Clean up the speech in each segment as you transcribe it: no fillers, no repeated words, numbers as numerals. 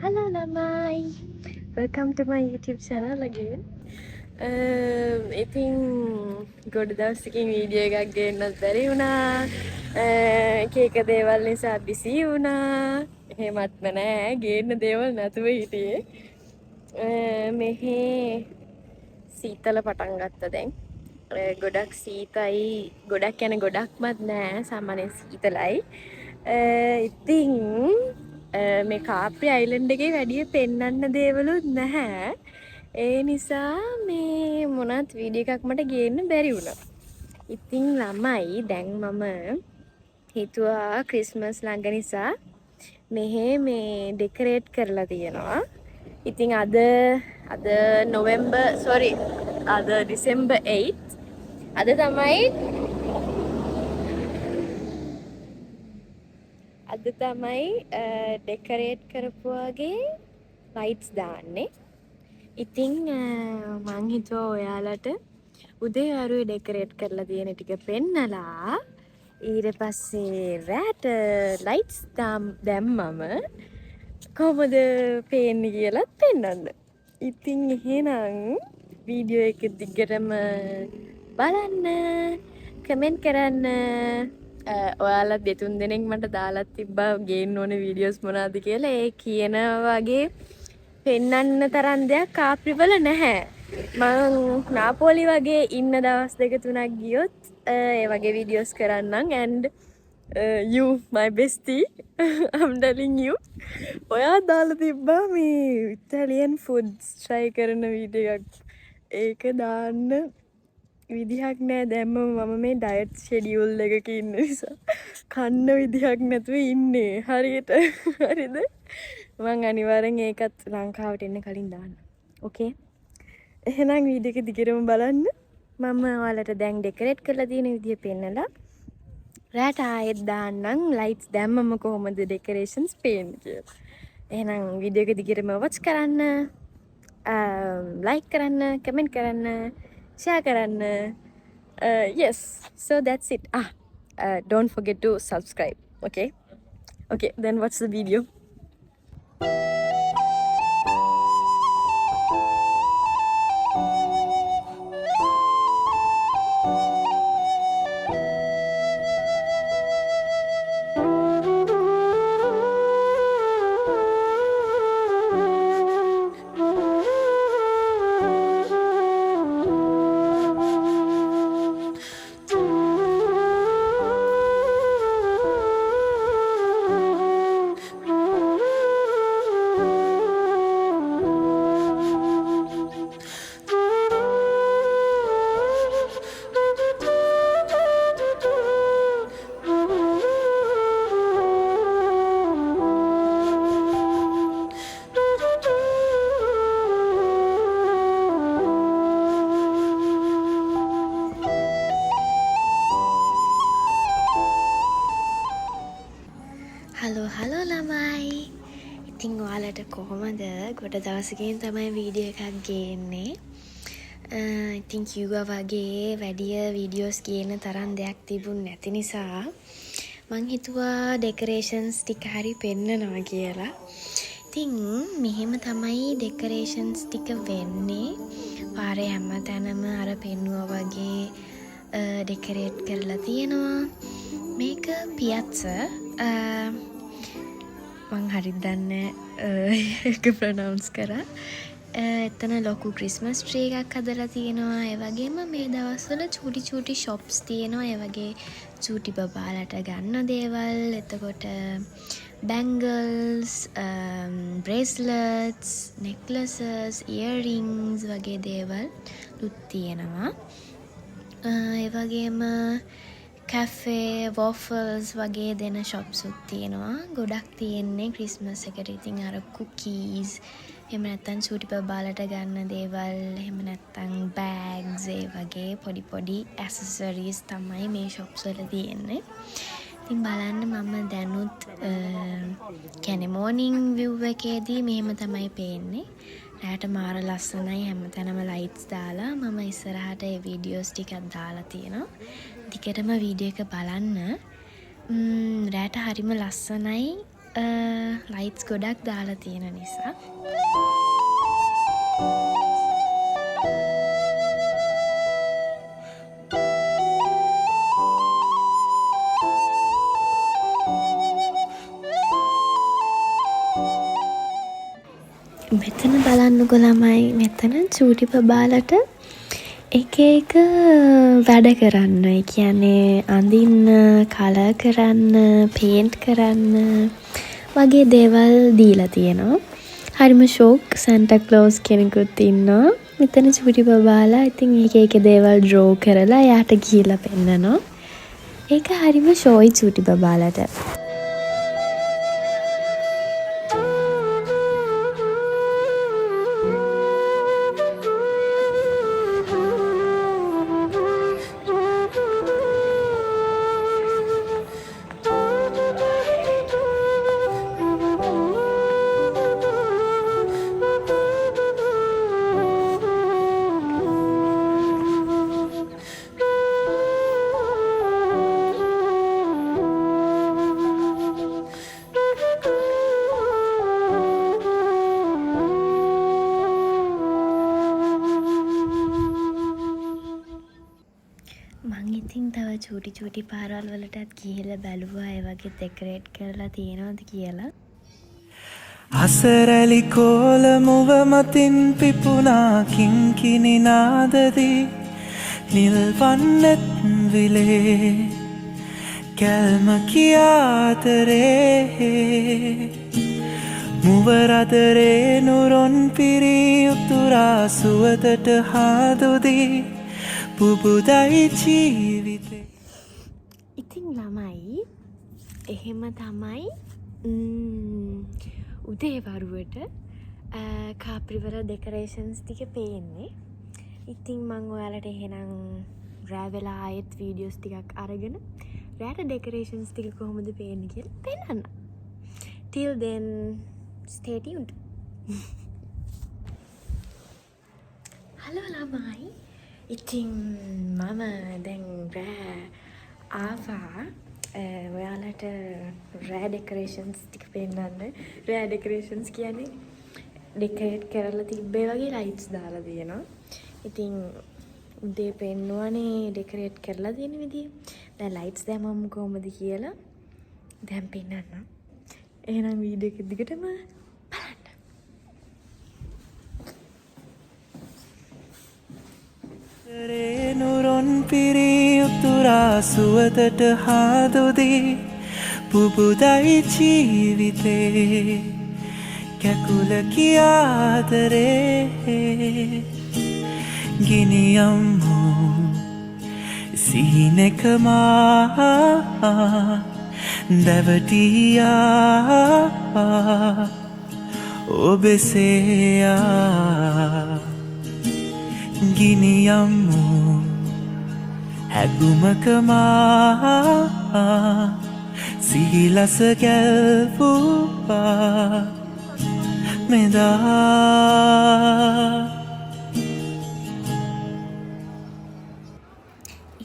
Hello lamai, welcome to my YouTube channel again. ඉතින් ගොඩ දවසකින් video එකක් ගේන්නත් බැරි වුණා. එක එක දේවල් නිසා බිසි වුණා. එහෙමත්ම නෑ ගේන්න දේවල් නැතුව හිටියේ. මෙහි සීතල පටන් ගත්තා දැන්. ගොඩක් සීතයි. ගොඩක් කියන්නේ ගොඩක්මත් නෑ සාමාන්‍යයෙන් සීතලයි. ඉතින් මේ කාප්‍රි අයිලන්ඩ් එකේ වැඩිය පෙන්වන්න දේවලුත් නැහැ. ඒ නිසා මේ මොනවත් වීඩියෝ එකක් මට ගේන්න බැරි වුණා. ඉතින් ළමයි දැන් මම හිතුවා ක්‍රිස්මස් ළඟ නිසා මෙහෙ මේ ඩෙකොරේට් කරලා තියෙනවා. ඉතින් අද අද ඩිසෙම්බර් 8 අද තමයි ඩෙකරේට් කරපුවාගේ ලයිට්ස් දාන්නේ. ඉතින් මං හිතුවා ඔයාලට උදේ ආරුවේ ඩෙකරේට් කරලා තියෙන ටික පෙන්නලා ඊට පස්සේ රෑට ලයිට්ස් දැම්මම කොහොමද පේන්නේ කියලාත් පෙන්නන්න. ඉතින් එහෙනම් වීඩියෝ එක දිගටම බලන්න, කමෙන්ට් කරන්න. ඔයාලා දෙතුන් දෙනෙක් මට දාලා තිබ්බා ගේන්න ඕනේ වීඩියෝස් මොනවද කියලා. ඒ කියන වගේ පෙන්වන්න තරම් දෙයක් කාප්‍රිවල නැහැ. මම නාපෝලි වගේ ඉන්න දවස් දෙක තුනක් ගියොත් ඒ වගේ වීඩියෝස් කරන්නම්. and you my bestie I'm telling you ඔයා දාලා තිබ්බා මේ ඉතාලියන් ෆුඩ්ස් try කරන වීඩියෝ එකක්. ඒක දාන්න විදිහක් නෑ. දැම්ම මම මේ ඩයට් ෂෙඩියුල් එකක ඉන්න නිසා කන්න විදිහක් නැතුව ඉන්නේ හරියට. හරිද? මං අනිවාර්යෙන් ඒකත් ලංකාවට එන්න කලින් දාන්න. ඕකේ? එහෙනම් වීඩියෝ එක දිගටම බලන්න. මම ඔයාලට දැන් ඩෙකොරේට් කරලා තියෙන විදිය පෙන්නලා රෑට ආයෙත් දාන්නම් ලයිට්ස් දැම්මම කොහොමද ඩෙකොරේෂන්ස් පේන්නේ කියලා. එහෙනම් වීඩියෝ එක දිගටම වොච් කරන්න. like කරන්න, comment කරන්න, share කරන්න. Yes, so that's it. Don't forget to subscribe. Okay? Okay, then watch the video. Hello ළමයි. ඉතින් ඔයාලට කොහොමද? ගොඩ දවසකින් තමයි වීඩියෝ එකක් ගේන්නේ. ඉතින් කිව්වා වගේ වැඩිය වීඩියෝස් ගේන තරම් දෙයක් තිබුණ නැති නිසා මං හිතුවා ඩෙකොරේෂන්ස් ටික හරි පෙන්නනවා කියලා. ඉතින් මෙහෙම තමයි ඩෙකොරේෂන්ස් ටික වෙන්නේ. පාරේ හැමතැනම අර පෙන්නුවා වගේ ඩෙකොරේට් කරලා තියෙනවා. මේක පියත්ස මං හරිද දන්නේ ඒක ප්‍රොනවුන්ස් කරා. එතන ලොකු ක්‍රිස්මස් ට්‍රී එකක් හදලා තියෙනවා. ඒ වගේම මේ දවස්වල චූටි ෂොප්ස් තියෙනවා. ඒ වගේ චූටි බබාලට ගන්න දේවල්. එතකොට බැංගල්ස්, බ්‍රේස්ලට්ස්, නෙක්ලසස්, ඉයරින්ග්ස් වගේ දේවල් ලුත් තියෙනවා. ඒ වගේම කැෆේ, වොෆල්ස් වගේ දෙන ෂොප්සුත් තියෙනවා. ගොඩක් තියෙන්නේ ක්‍රිස්මස් එකට. ඉතින් අර කුකීස්, එහෙම නැත්නම් චූටි බබාලට ගන්න දේවල්, එහෙම නැත්නම් බෑග්ස්, ඒ වගේ පොඩි ඇසසරිස් තමයි මේ ෂොප්ස් වල තියෙන්නේ. ඉතින් බලන්න මම දැනුත් කියන්නේ මෝර්නින් විව් එකේදී මෙහෙම තමයි පේන්නේ. රෑට මාර ලස්සනයි. හැමතැනම ලයිට්ස් දාලා මම ඉස්සරහට ඒ වීඩියෝස් ටිකක් දාලා තියෙනවා. දිගටම වීඩියෝ එක බලන්න. රෑට හරිම ලස්සනයි. ලයිට්ස් ගොඩක් දාලා තියෙන නිසා. මෙතන බලන්නකො ළමයි, මෙතන චූටි බබාලට එක එක වැඩ කරන්න. ඒ කියන්නේ අඳින්න, කලර් කරන්න, පේන්ට් කරන්න වගේ දේවල් දීලා තියෙනවා. හරිම ෂෝක්. සැන්ටා ක්ලෝස් කෙනෙකුත් ඉන්නවා. මෙතන චූටි බබාලා ඉතින් එක එක දේවල් ඩ්‍රෝ කරලා එයාට ගිහලා පෙන්නනවා. ඒක හරිම ෂෝයි චූටි බබාලට. මං ඉතින් තව චූටි පාරවල් වලටත් ගිහිල්ලා බැලුවා ඒ වගේ ඩෙකොරේට් කරලා තියෙනවද කියලා. අසරැලි කෝල මුව මතින් පිපුණා කිංකිණි නාදදී නිල්වන්නෙත් විලේ කැල්ම කියාතරේ මුවරදරේ නුරොන් පිරී උතුරා සුවතට හාදුදී පුබුදයි ජීවිතේ. ඉතින් ළමයි එහෙම තමයි උදේ වරුවට කාප්‍රිවල ඩෙකොරේෂන්ස් ටික පේන්නේ. ඉතින් මං ඔයාලට එහෙනම් රෑ වෙලා ආයෙත් වීඩියෝස් ටිකක් අරගෙන රෑට ඩෙකොරේෂන්ස් ටික කොහොමද පේන්නේ කියලා පෙන්නන්න. Till then stay tuned. Hello ළමයි. ඉතින් මම දැන් රෑ ආවා ඔයාලට රෑ ඩෙකොරේෂන්ස් ටික පෙන්නන්න. රෑ ඩෙකොරේෂන්ස් කියන්නේ ඩෙකොරේට් කරලා තිබ්බේ වගේ ලයිට්ස් දාලා තියෙනවා. ඉතින් උදේ පෙන්නුවනේ ඩෙකොරේට් කරලා තියෙන විදිය. දැන් ලයිට්ස් දැම්මම කොහොමද කියලා දැන් පෙන්නන්න. එහෙනම් වීඩියෝ එක දිගටම බලන්න. නුරොන් පිරී උතුරා සුවතට හාදුදී පුබුදයි ජීවිතේ කැකුල කියාතරේ ගිනියම්මු සිහිනෙකමා දැවටියා ඔබෙසයා ගිනියම්මු හැගුමකමා සිහිලස ගැල්පුවා මෙදා.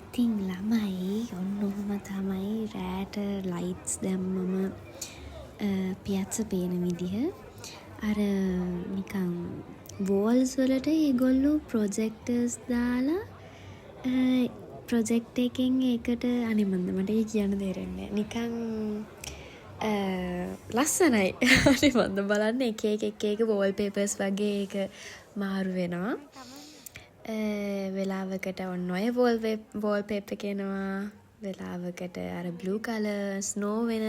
ඉතින් ළමයි ඔන්න ඔහොම තමයි රෑට ලයිට්ස් දැම්මම පියත්ස පේන විදිහ. අර නිකන් වෝල්ස් වලට ඒගොල්ලෝ ප්‍රොජෙක්ටර්ස් දාලා ප්‍රොජෙක්ට් එකෙන් ඒකට අනිමන්ද මට ඒ කියන්න තේරෙන්නේ නිකන් ලස්සනයි. අනිමන්ද බලන්න එක එක වෝල් පේපර්ස් වගේ ඒක මාරු වෙනවා. වෙලාවකට ඔන්න ඔය වෝල් පේපර් කෙනවා, වෙලාවකට අර බ්ලූ කලර් ස්නෝ වෙන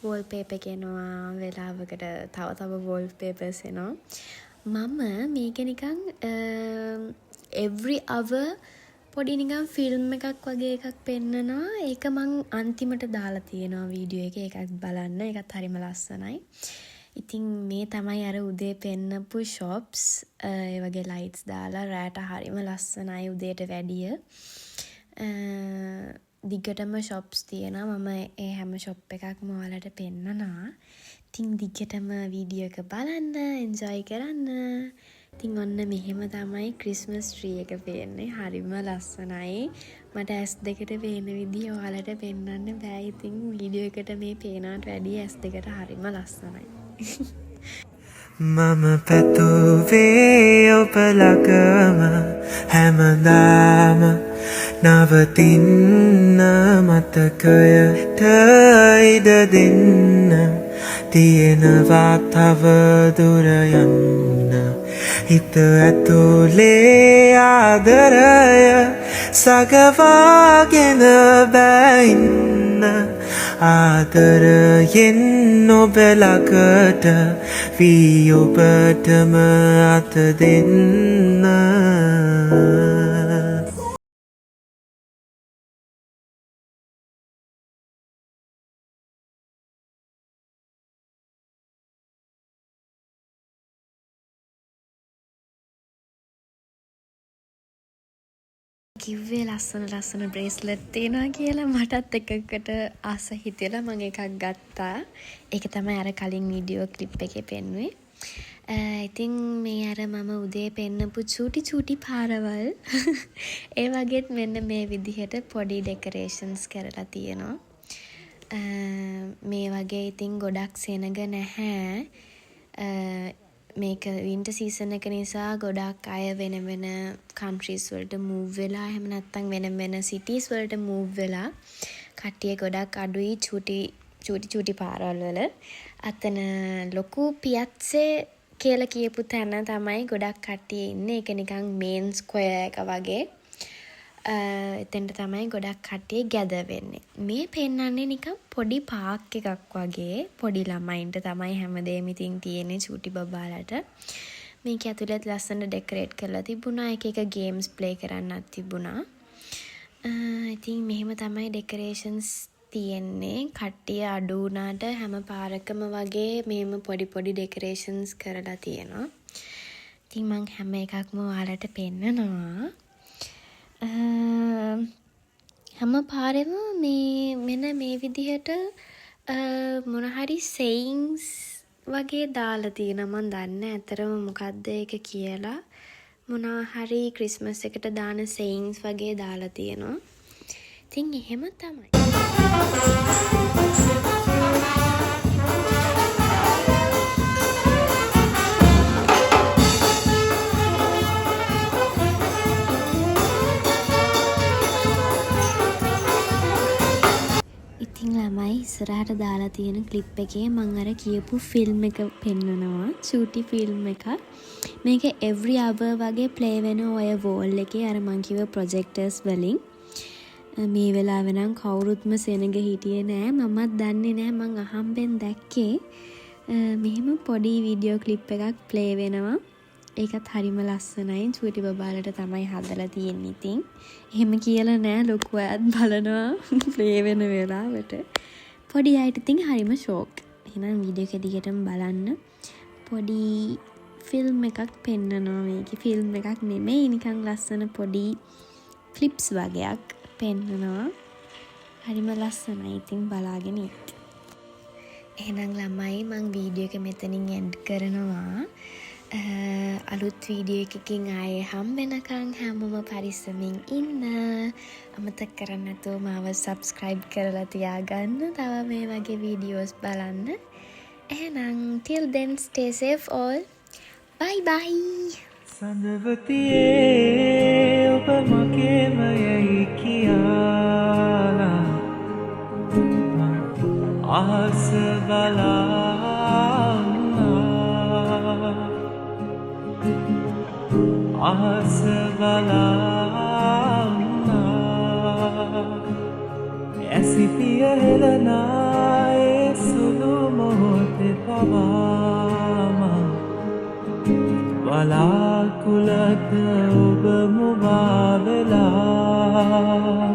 වෝල් පේපර් කෙනවා, වෙලාවකට තව වෝල් පේපර්ස් එනවා. මම මේක නිකන් every hour පොඩි නිකන් ෆිල්ම් එකක් වගේ එකක් පෙන්නනවා. ඒක මං අන්තිමට දාලා තියෙනවා වීඩියෝ එක. ඒකත් බලන්න. ඒකත් හරිම ලස්සනයි. ඉතින් මේ තමයි අර උදේ පෙන්නපු ෂොප්ස්. ඒ වගේ ලයිට්ස් දාලා රෑට හරිම ලස්සනයි උදේට වැඩිය. දිගටම ෂොප්ස් තියෙනවා. මම ඒ හැම ෂොප් එකක්ම ඔයාලට පෙන්නනවා. ඉතින් දිගටම වීඩියෝ එක බලන්න, එන්ජොයි කරන්න. ඉතින් ඔන්න මෙහෙම තමයි ක්‍රිස්මස් ට්‍රී එක පේන්නේ. හරිම ලස්සනයි. මට ඇස් දෙකට පේන විදිහ ඔයාලට පෙන්වන්න බෑ. ඉතින් වීඩියෝ එකට මේ පේනවට වැඩිය ඇස් දෙකට හරිම ලස්සනයි. මම පැතුවේ ඔබ ළඟම හැමදාම නවතින්න මතකයට ඉඩ දෙන්න තියෙනවා තව දුර යන්න හිත ඇතුලේ ආදරය සගවාගෙන බැයින්න ආදරයෙන් ඔබ ළඟට වී ඔබටම අත දෙන්න කිව්වේ ලස්සන බ්‍රේස්ලට් තියෙනවා කියලා මටත් එකකට ආස හිතෙලා මම එකක් ගත්තා. ඒක තමයි අර කලින් වීඩියෝ ක්ලිප් එකේ පෙන්නුවේ. ඉතින් මේ අර මම උදේ පෙන්නපු චූටි පාරවල් ඒ වගේත් මෙන්න මේ විදිහට පොඩි ඩෙකරේෂන්ස් කරලා තියෙනවා. මේ වගේ ඉතින් ගොඩක් සෙනග නැහැ. මේක වින්ටර් සීසන් එක නිසා ගොඩක් අය වෙන වෙන කන්ට්‍රීස් වලට මූව් වෙලා එහෙම නැත්නම් වෙන වෙන සිටිස් වලට මූව් වෙලා කට්ටිය ගොඩක් අඩුයි චූටි පාරවල් වල. අතන ලොකු පියත්සේ කියලා කියපු තැන තමයි ගොඩක් කට්ටිය ඉන්නේ. ඒක නිකන් මේන් ස්ක්වයර් එක වගේ. එතෙන්ට තමයි ගොඩක් කට්ටිය ගැදර් වෙන්නේ. මේ පෙන්නන්නේ නිකන් පොඩි පාක් එකක් වගේ. පොඩි ළමයින්ට තමයි හැමදේම ඉතින් තියෙන්නේ චූටි බබාලට. මේක ඇතුළත් ලස්සන ඩෙකොරේට් කරලා තිබුණා. එක ගේම්ස් ප්ලේ කරන්නත් තිබුණා. ඉතින් මෙහෙම තමයි ඩෙකොරේෂන්ස් තියෙන්නේ. කට්ටිය අඩු වුණාට හැම පාරකම වගේ මෙහෙම පොඩි ඩෙකොරේෂන්ස් කරලා තියෙනවා. ඉතින් මම හැම එකක්ම ඔයාලට පෙන්නනවා. හැම පාරෙම මෙන්න මේ විදිහට මොන හරි sayings වගේ දාලා තියෙනවා. මම දන්නේ ඇතරම මොකද්ද ඒක කියලා. මොනවා හරි ක්‍රිස්මස් එකට දාන sayings වගේ දාලා තියෙනවා. ඉතින් එහෙම තමයි. ළමයි ඉස්සරහට දාලා තියෙන ක්ලිප් එකේ මම අර කියපු ෆිල්ම් එක පෙන්වනවා. චූටි ෆිල්ම් එකක්. මේක every hour වගේ ප්ලේ වෙන ඔය වෝල් එකේ අර මං කිව්ව ප්‍රොජෙක්ටර්ස් වලින්. මේ වෙලාවෙ නම් කවුරුත්ම සෙනග හිටියේ නෑ. මමත් දන්නේ නෑ. මං අහම්බෙන් දැක්කේ මෙහෙම පොඩි වීඩියෝ ක්ලිප් එකක් ප්ලේ වෙනවා. ඒකත් හරිම ලස්සනයි. චූටි බබාලට තමයි හදලා තියෙන්නේ. ඉතින් එහෙම කියලා නෑ. ලොකු අයත් බලනවා ප්ලේ වෙන වෙලාවට. පොඩි අයට ඉතින් හරිම ෂෝක්. එහෙනම් වීඩියෝ එක දිගටම බලන්න. පොඩි ෆිල්ම් එකක් පෙන්නනවා. මේකේ ෆිල්ම් එකක් නෙමෙයි. නිකන් ලස්සන පොඩි ක්ලිප්ස් වගේක් පෙන්නනවා. හරිම ලස්සනයි. ඉතින් බලාගෙන ඉන්න. එහෙනම් ළමයි මම වීඩියෝ එක මෙතනින් එන්ඩ් කරනවා. අලුත් වීඩියෝ එකකින් ආයේ හම්බෙනකන් හැමෝම පරිස්සමින් ඉන්න. අමතක කරන්න නැතුව මාව subscribe කරලා තියාගන්න. තව මේ වගේ වීඩියෝස් බලන්න. එහෙනම් till then stay safe all. bye bye. සඳවතියේ ඔබ මගේම යයි කියාලා ආස බලා ආස බලා ඇසිපිය හෙලනායේ සුදු මොහොතේ පවාම වලාකුළට ඔබ මුවා වෙලා